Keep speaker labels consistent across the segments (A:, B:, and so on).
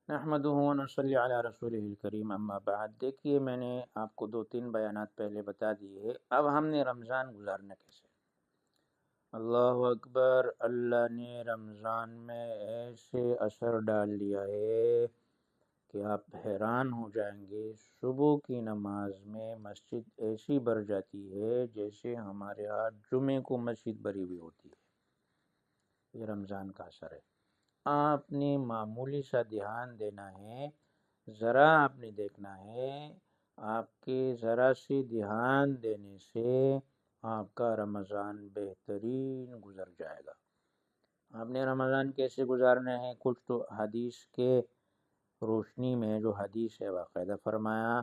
A: نحمدہ و نصلی علی رسولہ الکریم، اما بعد۔ دیکھیے، میں نے آپ کو 2-3 بیانات پہلے بتا دیے، اب ہم نے رمضان گزارنا کیسے۔ اللہ اکبر! اللہ نے رمضان میں ایسے اثر ڈال دیا ہے کہ آپ حیران ہو جائیں گے۔ صبح کی نماز میں مسجد ایسی بھر جاتی ہے جیسے ہمارے ہاں جمعے کو مسجد بھری ہوئی ہوتی ہے۔ یہ رمضان کا اثر ہے۔ آپ نے معمولی سا دھیان دینا ہے، ذرا آپ نے دیکھنا ہے، آپ کے ذرا سی دھیان دینے سے آپ کا رمضان بہترین گزر جائے گا۔ آپ نے رمضان کیسے گزارنا ہے، کچھ تو حدیث کے روشنی میں جو حدیث ہے باقاعدہ فرمایا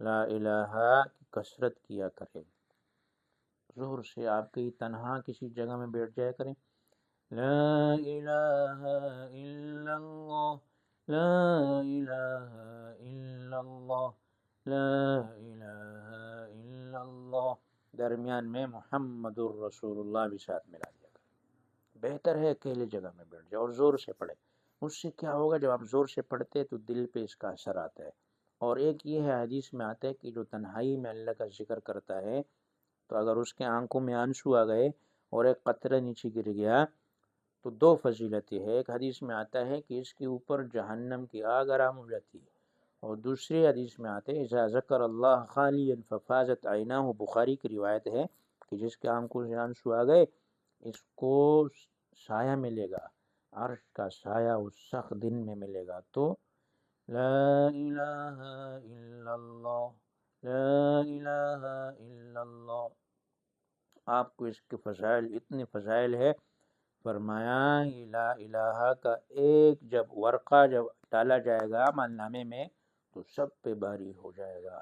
A: لا الہ کی کثرت کیا کریں۔ زور سے آپ کہیں تنہا کسی جگہ میں بیٹھ جایا کریں، لا الہ الا اللہ، لا الہ الا اللہ، لا الہ الا اللہ، درمیان میں محمد الرسول اللہ بھی ساتھ ملا دیا کریں۔ بہتر ہے اکیلے جگہ میں بیٹھ جائے اور زور سے پڑھے۔ اس سے کیا ہوگا، جب آپ زور سے پڑھتے تو دل پہ اس کا اثر آتا ہے۔ اور ایک یہ ہے، حدیث میں آتا ہے کہ جو تنہائی میں اللہ کا ذکر کرتا ہے تو اگر اس کے آنکھوں میں آنسو آ گئے اور ایک قطرہ نیچے گر گیا تو 2 فضیلتیں ہے۔ ایک حدیث میں آتا ہے کہ اس کے اوپر جہنم کی آگ آرام ہو جاتی ہے، اور دوسری حدیث میں آتے ہیں اذا ذکر اللہ خالیا ففاضت عیناہ، بخاری کی روایت ہے کہ جس کے آنکھوں سے آنسو آ گئے اس کو سایہ ملے گا، عرش کا سایہ اس سخت دن میں ملے گا۔ تو لا الہ الا اللہ، لا الہ الا اللہ۔ آپ کو اس کے فضائل، اتنے فضائل ہے، فرمایا یہ لا الہ کا ایک جب ورقہ جب ڈالا جائے گا عمل نامے میں تو سب پہ باری ہو جائے گا۔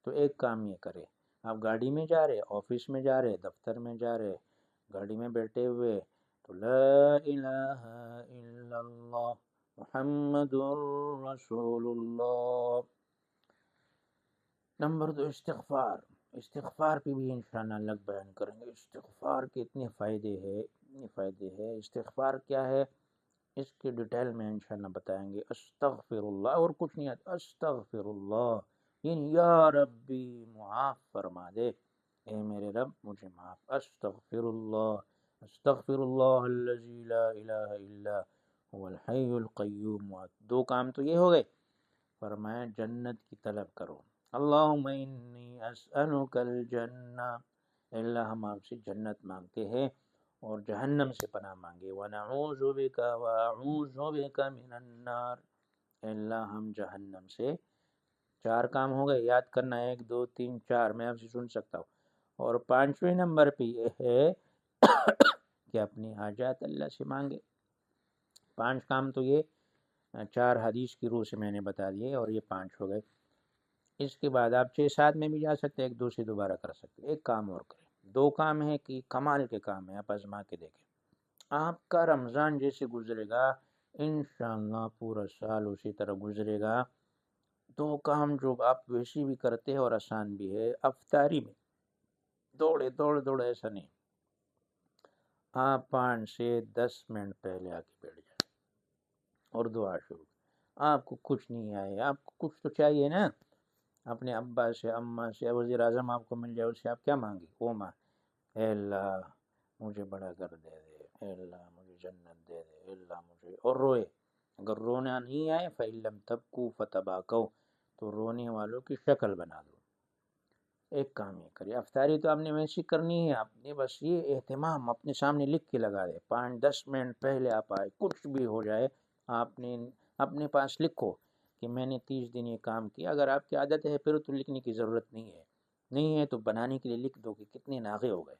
A: تو ایک کام یہ کرے، آپ گاڑی میں جا رہے، آفس میں جا رہے، دفتر میں جا رہے، گاڑی میں بیٹھے ہوئے تو لا الہ الا اللہ محمد رسول اللہ۔ نمبر 2، استغفار۔ استغفار پہ بھی انشاءاللہ الگ بیان کریں گے۔ استغفار کے اتنے فائدے ہیں۔ استغفار کیا ہے اس کی ڈیٹیل میں انشاءاللہ بتائیں گے۔ استغفر اللہ، اور کچھ نہیں آتا، استغفر اللہ یعنی یا ربی معاف فرما دے، اے میرے رب مجھے معاف۔ استغفر اللہ، استغفر اللہ الذی لا الہ الا هو الحی القیوم۔ 2 کام تو یہ ہو گئے۔ فرمایا جنت کی طلب کرو، اللہم انی اسألک الجنہ، اللہ ہم آپ سے جنت مانگتے ہیں اور جہنم سے پناہ مانگے، ونعوذ بک واعوذ بک من النار، اللہ ہم جہنم سے۔ 4 کام ہو گئے، یاد کرنا 1 2 3 4، میں آپ سے سن سکتا ہوں۔ اور 5ویں نمبر پہ یہ ہے کہ اپنی حاجات اللہ سے مانگے۔ 5 کام تو یہ 4 حدیث کی روح سے میں نے بتا دیے، اور یہ 5 ہو گئے۔ اس کے بعد آپ 6-7 میں بھی جا سکتے ہیں، 1-2 سے دوبارہ کر سکتے ہیں۔ ایک کام اور کریں، 2 کام ہیں کہ کمال کے کام ہیں، آپ آزما کے دیکھیں۔ آپ کا رمضان جیسے گزرے گا انشاءاللہ پورا سال اسی طرح گزرے گا۔ 2 کام جو آپ ویسے بھی کرتے ہیں اور آسان بھی ہے۔ افطاری میں دوڑے ایسا نہیں، آپ 5 سے 10 منٹ پہلے آ کے بیٹھ جائیں اور دعا شروع۔ آپ کو کچھ نہیں آئے، آپ کو کچھ تو چاہیے نا، اپنے ابا سے، اماں سے، وزیر اعظم آپ کو مل جائے، اس سے آپ کیا مانگے؟ وہ اے اللہ مجھے بڑا گھر دے دے، اے اللہ مجھے جنت دے دے، اے اللہ مجھے، اور روئے۔ اگر رونا نہیں آئے فَإِن لَمْ تَبْكُوا فَتَبَاكَوْا، تو رونے والوں کی شکل بنا دو۔ ایک کام یہ کریے، افطاری تو آپ نے ویسی کرنی ہے، آپ نے بس یہ اہتمام اپنے سامنے لکھ کے لگا دے، 5-10 منٹ پہلے آپ آئے، کچھ بھی ہو جائے آپ نے اپنے پاس لکھو کہ میں نے 30 دن یہ کام کیا۔ اگر آپ کی عادت ہے پھر تو لکھنے کی ضرورت نہیں ہے تو بنانے کے لیے لکھ دو کہ کتنے ناغے ہو گئے۔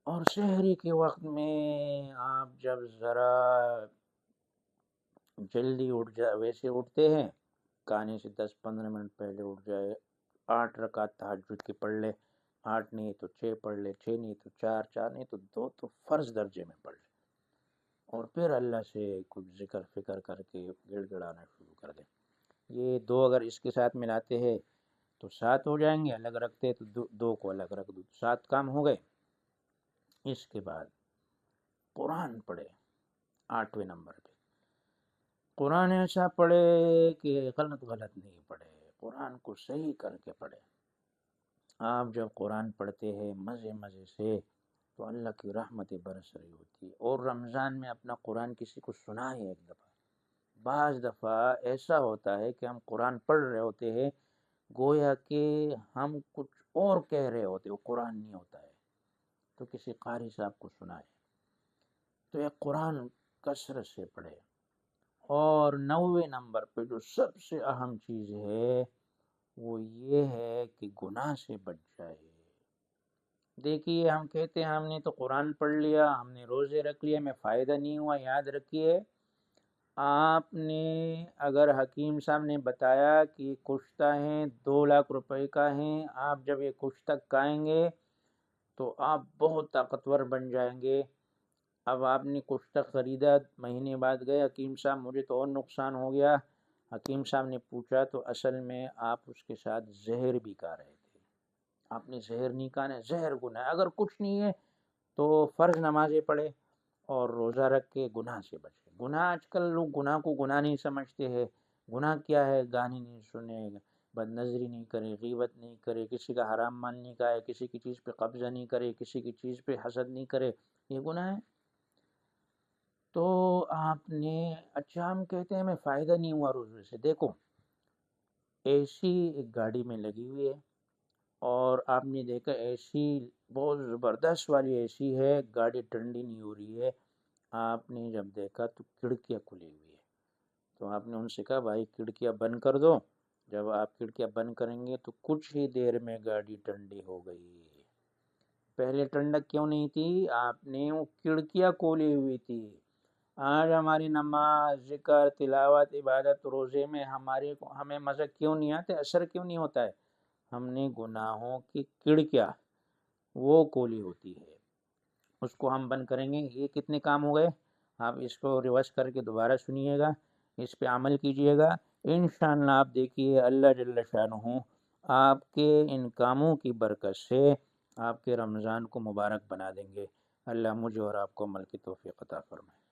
A: اور سحری کے وقت میں آپ جب ذرا جلدی اٹھ جائے، ویسے اٹھتے ہیں کھانے سے 10-15 منٹ پہلے اٹھ جائے، 8 رکعت تہجد کی پڑھ لے، 8 نہیں تو 6 پڑھ لے، 6 نہیں تو 4، 4 نہیں تو 2 تو فرض درجے میں پڑھ لے، اور پھر اللہ سے کچھ ذکر فکر کر کے گڑ گڑانا شروع کر دیں۔ یہ 2 اگر اس کے ساتھ ملاتے ہیں تو 7 ہو جائیں گے، الگ رکھتے تو 2 کو الگ رکھ دو، 7 کام ہو گئے۔ اس کے بعد قرآن پڑھے 8ویں نمبر پہ، قرآن ایسا پڑھے کہ غلط نہیں پڑھے، قرآن کو صحیح کر کے پڑھے۔ آپ جب قرآن پڑھتے ہیں مزے سے تو اللہ کی رحمتیں برس رہی ہوتی ہے۔ اور رمضان میں اپنا قرآن کسی کو سنائے ایک دفعہ۔ بعض دفعہ ایسا ہوتا ہے کہ ہم قرآن پڑھ رہے ہوتے ہیں، گویا کہ ہم کچھ اور کہہ رہے ہوتے، وہ قرآن نہیں ہوتا ہے، تو کسی قاری صاحب کو سنائے۔ تو یہ قرآن کثرت سے پڑھے۔ اور 90 نمبر پہ جو سب سے اہم چیز ہے وہ یہ ہے کہ گناہ سے بچ جائے۔ دیکھیے ہم کہتے ہیں ہم نے تو قرآن پڑھ لیا، ہم نے روزے رکھ لیا، میں فائدہ نہیں ہوا۔ یاد رکھیے، آپ نے اگر حکیم صاحب نے بتایا کہ کشتہ ہیں 2 لاکھ روپے کا ہیں، آپ جب یہ کشتہ کھائیں گے تو آپ بہت طاقتور بن جائیں گے۔ اب آپ نے کشتہ خریدا، مہینے بعد گئے حکیم صاحب مجھے تو اور نقصان ہو گیا۔ حکیم صاحب نے پوچھا تو اصل میں آپ اس کے ساتھ زہر بھی کھا رہے تھے۔ آپ نے زہر نہیں کھانا، زہر گناہ ہے۔ اگر کچھ نہیں ہے تو فرض نمازیں پڑھے اور روزہ رکھ کے گناہ سے بچے۔ گناہ آج کل لوگ گناہ کو گناہ نہیں سمجھتے ہیں۔ گناہ کیا ہے؟ گانے نہیں سنے، بد نظری نہیں کرے، غیبت نہیں کرے، کسی کا حرام مال نہیں کھائے، کسی کی چیز پہ قبضہ نہیں کرے، کسی کی چیز پہ حسد نہیں کرے، یہ گناہ ہے۔ تو آپ نے اچھا ہم کہتے ہیں ہمیں فائدہ نہیں ہوا روزے سے۔ دیکھو اے سی ایک گاڑی میں لگی ہوئی ہے اور آپ نے دیکھا اے سی بہت زبردست والی اے سی ہے، گاڑی ٹھنڈی نہیں ہو رہی ہے۔ آپ نے جب دیکھا تو کھڑکیاں کھلی ہوئی ہے، تو آپ نے ان سے کہا بھائی کھڑکیاں بند کر دو۔ جب آپ کھڑکیاں بند کریں گے تو کچھ ہی دیر میں گاڑی ٹھنڈی ہو گئی۔ پہلے ٹھنڈک کیوں نہیں تھی؟ آپ نے وہ کھڑکیاں کھولی ہوئی تھی۔ آج ہماری نماز، ذکر، تلاوت، عبادت، روزے میں ہمیں مزہ کیوں نہیں آتے، اثر کیوں نہیں ہوتا ہے؟ ہم نے گناہوں کی کھڑکیاں وہ کھولی ہوتی ہے، اس کو ہم بند کریں گے۔ یہ کتنے کام ہو گئے؟ آپ اس کو ریورس کر کے دوبارہ سنیے گا، اس پہ عمل کیجئے گا، انشاءاللہ آپ دیکھیے اللہ جل شانہ آپ کے ان کاموں کی برکت سے آپ کے رمضان کو مبارک بنا دیں گے۔ اللہ مجھے اور آپ کو عمل کی توفیق عطا فرمائے۔